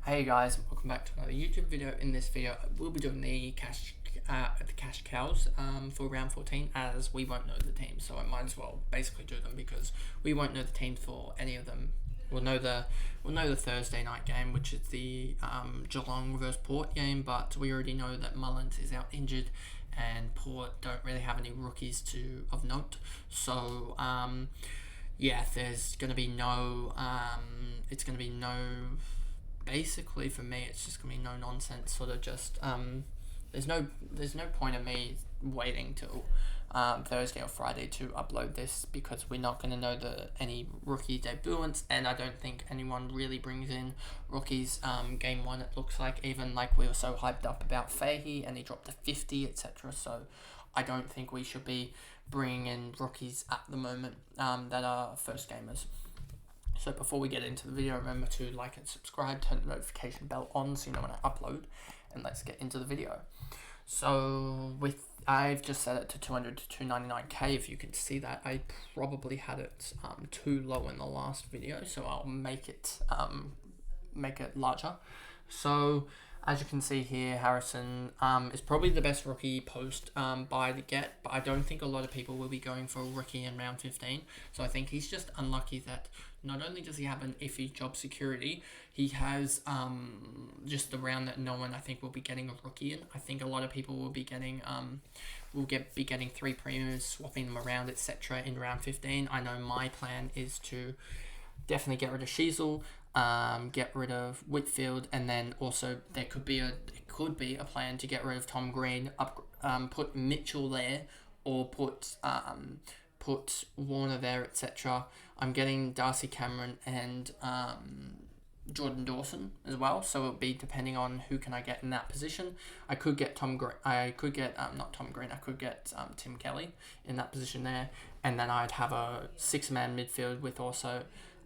Hey guys, welcome back to another YouTube video. In this video, we'll be doing the cash cows for round 14, as we won't know the teams, so I might as well basically do them because we won't know the teams for any of them. We'll know the Thursday night game, which is the Geelong versus Port game, but we already know that Mullins is out injured, and Port don't really have any rookies of note. So yeah, there's gonna be no basically for me it's just gonna be no nonsense, sort of just there's no point of me waiting till Thursday or Friday to upload this, because we're not going to know any rookie debuts, and I don't think anyone really brings in rookies game one. It looks like, even like we were so hyped up about Fahey and he dropped to 50, etc. So I don't think we should be bringing in rookies at the moment that are first gamers. So before we get into the video, remember to like and subscribe, turn the notification bell on so you know when I upload, and let's get into the video. So I've just set it to 200 to 299k. If you can see that, I probably had it too low in the last video, so I'll make it larger. So as you can see here, Harrison is probably the best rookie post buy to get, but I don't think a lot of people will be going for a rookie in round 15. So I think he's just unlucky that not only does he have an iffy job security, he has just the round that no one I think will be getting a rookie in. I think a lot of people will be getting be getting 3 premiums, swapping them around, etc. in round 15. I know my plan is to definitely get rid of Sheasel, get rid of Whitfield, and then also it could be a plan to get rid of Tom Green, put Mitchell there, or put Warner there, etc. I'm getting Darcy Cameron and Jordan Dawson as well, so it'll be depending on who can I get in that position. I could get Tim Kelly in that position there, and then I'd have a 6-man midfield with also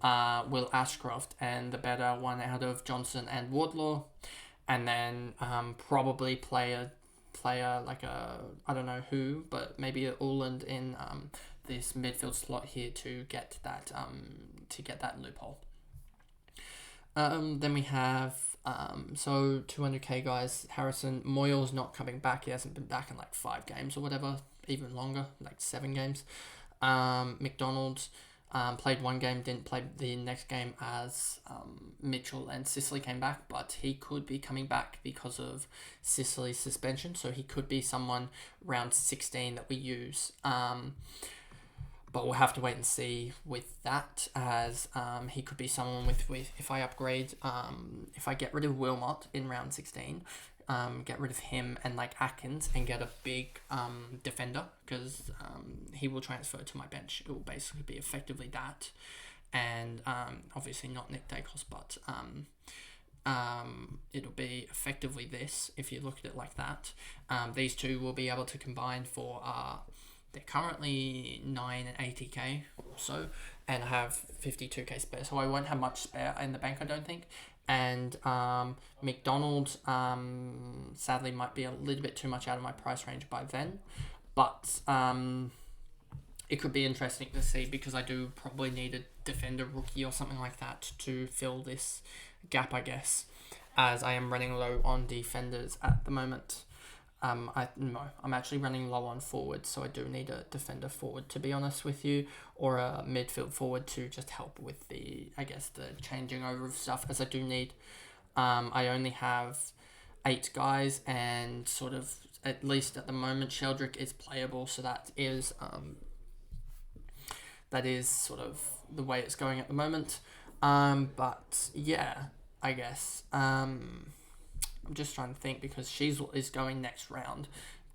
Will Ashcroft and the better one out of Johnson and Wardlaw, and then probably play a like I don't know who, but maybe a Uland in this midfield slot here to get that loophole. Then we have so 200k guys. Harrison Moyle's not coming back. He hasn't been back in like 5 games or whatever, even longer, like 7 games. McDonald's played 1 game, didn't play the next game as Mitchell and Sicily came back, but he could be coming back because of Sicily's suspension, so he could be someone round 16 that we use. But we'll have to wait and see with that, as he could be someone with if I upgrade, if I get rid of Wilmot in round 16, get rid of him and like Atkins and get a big defender, because he will transfer to my bench. It will basically be effectively that, and obviously not Nick Dacos, but it'll be effectively this if you look at it like that. These two will be able to combine for they're currently 9 and 80k or so, and I have 52k spare, so I won't have much spare in the bank, I don't think. And McDonald's sadly might be a little bit too much out of my price range by then, but it could be interesting to see, because I do probably need a defender rookie or something like that to fill this gap, I guess, as I am running low on defenders at the moment. I'm actually running low on forward, so I do need a defender forward, to be honest with you, or a midfield forward to just help with the changing over of stuff, as I do need. I only have 8 guys, and sort of, at least at the moment, Sheldrick is playable, so that is sort of the way it's going at the moment. But yeah, I guess. I'm just trying to think, because Sheasel is going next round.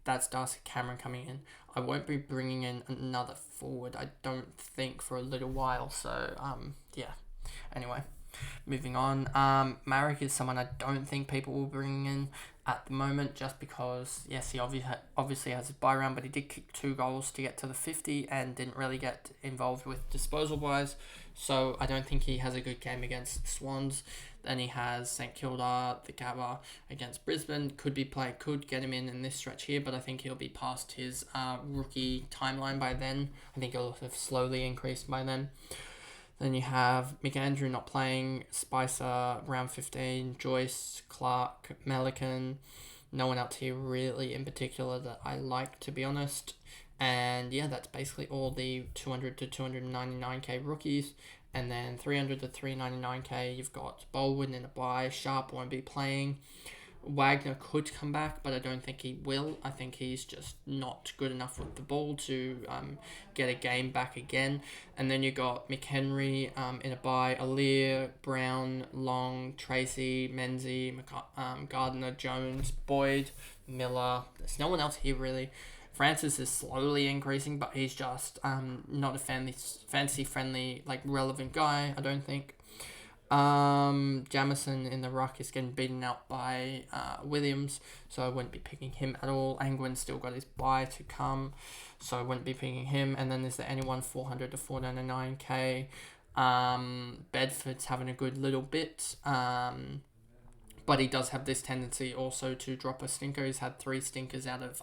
That's Darcy Cameron coming in. I won't be bringing in another forward, I don't think, for a little while. So, yeah. Anyway, moving on. Marek is someone I don't think people will bring in at the moment, just because, yes, he obviously has his buy round, but he did kick 2 goals to get to the 50 and didn't really get involved with disposal-wise. So I don't think he has a good game against the Swans. Then he has St Kilda, the Gabba against Brisbane. Could get him in this stretch here, but I think he'll be past his rookie timeline by then. I think he'll have slowly increased by then. Then you have McAndrew not playing, Spicer, round 15, Joyce, Clark, Melican. No one else here really in particular that I like, to be honest. And yeah, that's basically all the 200 to 299k rookies. And then 300 to 399k, you've got Baldwin in a bye. Sharp won't be playing. Wagner could come back, but I don't think he will. I think he's just not good enough with the ball to get a game back again. And then you got McHenry in a bye, Alir, Brown, Long, Tracy, Menzies, Gardner, Jones, Boyd, Miller. There's no one else here really. Francis is slowly increasing, but he's just not a fantasy-friendly, like, relevant guy, I don't think. Jamison in the ruck is getting beaten out by Williams, so I wouldn't be picking him at all. Angwin's still got his bye to come, so I wouldn't be picking him. And then is there anyone 400 to 499k? Bedford's having a good little bit, but he does have this tendency also to drop a stinker. He's had 3 stinkers out of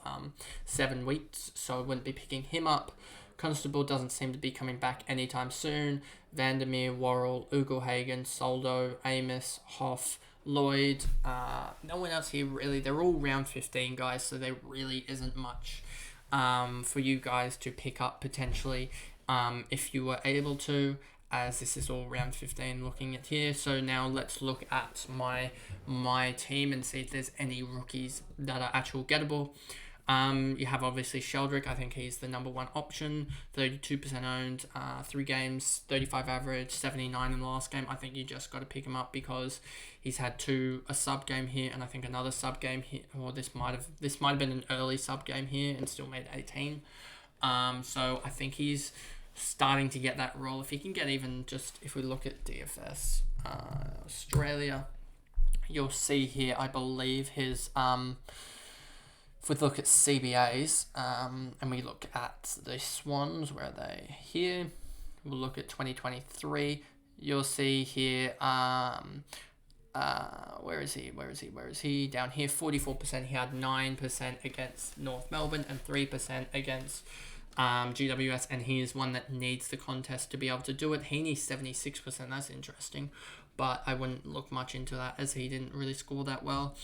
7 weeks, so I wouldn't be picking him up. Constable doesn't seem to be coming back anytime soon. Vandermeer, Worrell, Ugelhagen, Soldo, Amos, Hoff, Lloyd. No one else here really. They're all round 15 guys, so there really isn't much for you guys to pick up potentially if you were able to, as this is all round 15 looking at here. So now let's look at my team and see if there's any rookies that are actual gettable. You have obviously Sheldrick. I think he's the number 1 option. 32% owned, 3 games, 35 average, 79 in the last game. I think you just got to pick him up because he's had a sub game here, and I think another sub game here. Or this might have been an early sub game here and still made 18. So I think he's starting to get that role. If he can get even just, if we look at DFS Australia, you'll see here, I believe his if we look at CBAs, and we look at the Swans, where are they? Here, we'll look at 2023. You'll see here, where is he? Down here, 44%. He had 9% against North Melbourne and 3% against GWS, and he is one that needs the contest to be able to do it. He needs 76%. That's interesting, but I wouldn't look much into that as he didn't really score that well.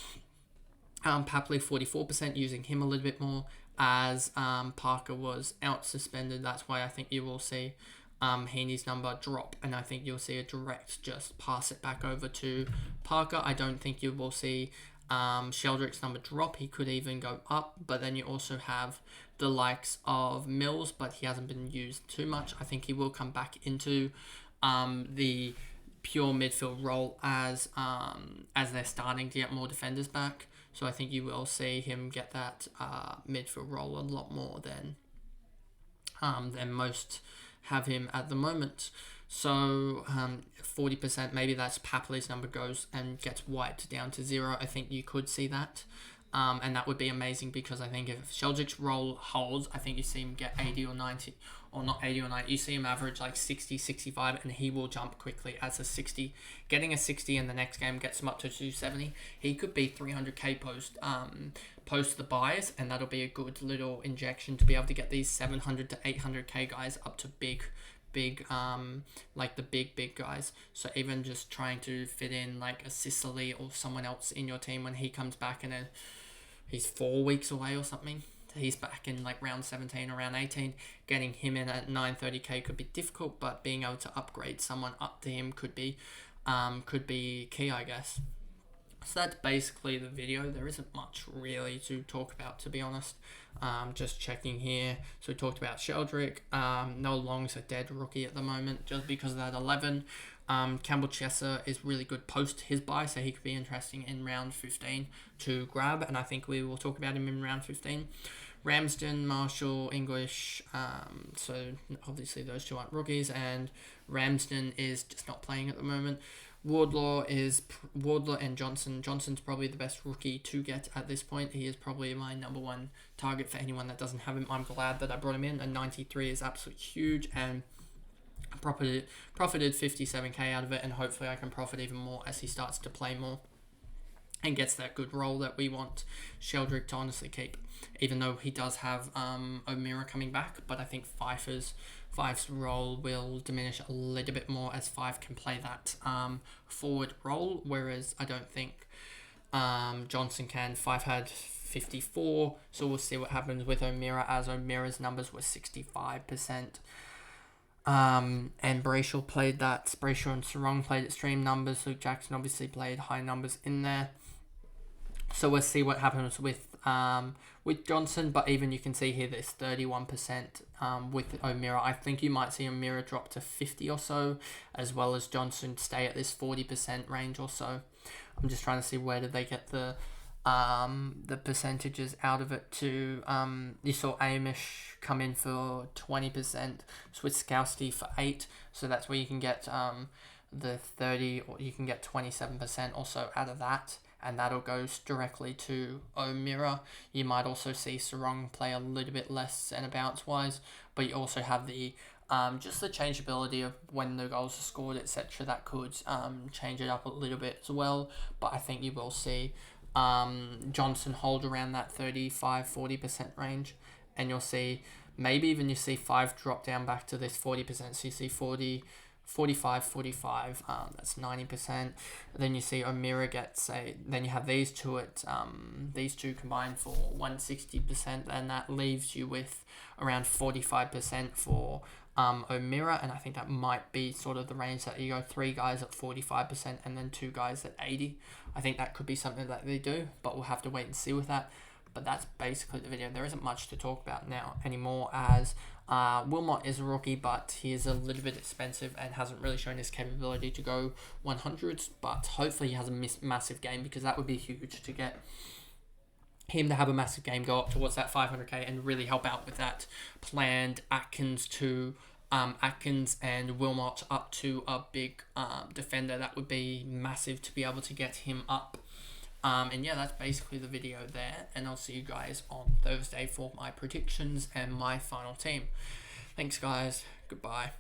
Papley 44%, using him a little bit more as Parker was out suspended. That's why I think you will see Heaney's number drop, and I think you'll see a direct just pass it back over to Parker. I don't think you will see Sheldrick's number drop. He could even go up, but then you also have the likes of Mills, but he hasn't been used too much. I think he will come back into the pure midfield role as they're starting to get more defenders back. So I think you will see him get that midfield role a lot more than most have him at the moment. So 40%, maybe that's Papley's number goes and gets wiped down to 0. I think you could see that. And that would be amazing, because I think if Sheldrick's role holds, I think you see him get 80 or 90, or not 80 or 90, you see him average like 60, 65, and he will jump quickly as a 60. Getting a 60 in the next game gets him up to 270. He could be 300k post the buys, and that'll be a good little injection to be able to get these 700 to 800k guys up to big like the big guys. So even just trying to fit in like a Sicily or someone else in your team when he comes back, and he's 4 weeks away or something, he's back in like round 17 or round 18, getting him in at 930k could be difficult, but being able to upgrade someone up to him could be key, I guess. So that's basically the video. There isn't much really to talk about, to be honest. Just checking here. So we talked about Sheldrick. No Long's a dead rookie at the moment, just because of that 11. Campbell Chesser is really good post his bye, so he could be interesting in round 15 to grab, and I think we will talk about him in round 15. Ramsden, Marshall, English, so obviously those two aren't rookies, and Ramsden is just not playing at the moment. Wardlaw and Johnson. Johnson's probably the best rookie to get at this point. He is probably my number 1 target for anyone that doesn't have him. I'm glad that I brought him in, and 93 is absolutely huge, and profited 57k out of it, and hopefully I can profit even more as he starts to play more and gets that good role that we want Sheldrick to honestly keep, even though he does have O'Meara coming back. But I think Pfeiffer's Five's role will diminish a little bit more as Five can play that forward role, whereas I don't think Johnson can. Five had 54, so we'll see what happens with O'Meara, as O'Meara's numbers were 65%. And Brayshaw played that. Brayshaw and Sarong played extreme numbers. Luke Jackson obviously played high numbers in there. So we'll see what happens with Johnson, but even you can see here this 31% with O'Meara. I think you might see O'Meara drop to 50 or so, as well as Johnson stay at this 40% range or so. I'm just trying to see where did they get the percentages out of it to. You saw Amish come in for 20%, Switkowski for 8, so that's where you can get the 30, or you can get 27% or so out of that, and that'll go directly to O'Meara. You might also see Sarong play a little bit less centre bounce wise, but you also have the just the changeability of when the goals are scored, etc. That could change it up a little bit as well. But I think you will see Johnson hold around that 35-40% range, and you'll see maybe even you see Five drop down back to this 40%. So you see 40. 45, that's 90%. Then you see O'Meara gets then you have these two combined for 160%, and that leaves you with around 45% for O'Meara, and I think that might be sort of the range that you go 3 guys at 45% and then 2 guys at 80. I think that could be something that they do, but we'll have to wait and see with that. But that's basically the video. There isn't much to talk about now anymore, as Wilmot is a rookie, but he is a little bit expensive and hasn't really shown his capability to go 100s, but hopefully he has a massive game, because that would be huge to get him to have a massive game, go up towards that 500k and really help out with that planned Atkins and Wilmot up to a big defender. That would be massive to be able to get him up. And yeah, that's basically the video there, and I'll see you guys on Thursday for my predictions and my final team. Thanks guys, goodbye.